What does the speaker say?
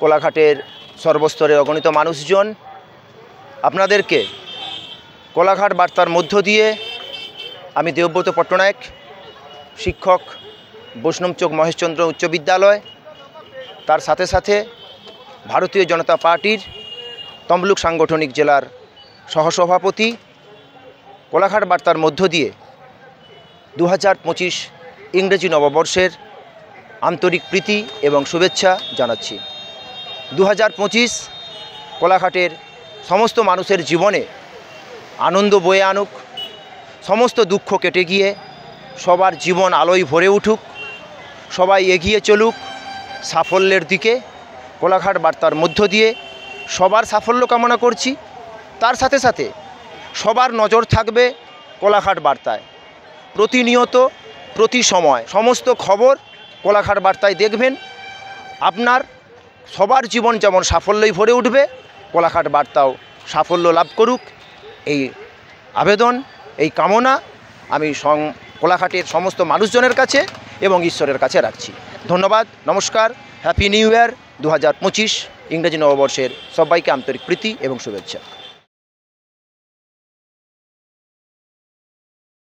কোলাঘাটের সর্বস্তরের অগণিত মানুষজন, আপনাদেরকে কোলাঘাট বার্তার মধ্য দিয়ে আমি দেবব্রত পট্টনায়ক, শিক্ষক, বৈষ্ণবচক মহেশচন্দ্র উচ্চ বিদ্যালয়, তার সাথে সাথে ভারতীয় জনতা পার্টির তমলুক সাংগঠনিক জেলার সহসভাপতি, কোলাঘাট বার্তার মধ্য দিয়ে 2025 ইংরেজি নববর্ষের আন্তরিক প্রীতি এবং শুভেচ্ছা জানাচ্ছি। 2025 কোলাঘাটের সমস্ত মানুষের জীবনে আনন্দ বয়ে আনুক, সমস্ত দুঃখ কেটে গিয়ে সবার জীবন আলোয় ভরে উঠুক, সবাই এগিয়ে চলুক সাফল্যের দিকে। কোলাঘাট বার্তার মধ্য দিয়ে সবার সাফল্য কামনা করছি। তার সাথে সাথে সবার নজর থাকবে কোলাঘাট বার্তায়। প্রতিনিয়ত প্রতি সময় সমস্ত খবর কোলাঘাট বার্তায় দেখবেন। আপনার সবার জীবন যেমন সাফল্যই ভরে উঠবে, কোলাঘাট বার্তাও সাফল্য লাভ করুক, এই আবেদন, এই কামনা আমি কোলাঘাটের সমস্ত মানুষজনের কাছে এবং ঈশ্বরের কাছে রাখছি। ধন্যবাদ, নমস্কার, হ্যাপি নিউ ইয়ার 2025 ইংরেজি নববর্ষের সবাইকে আন্তরিক প্রীতি এবং শুভেচ্ছা।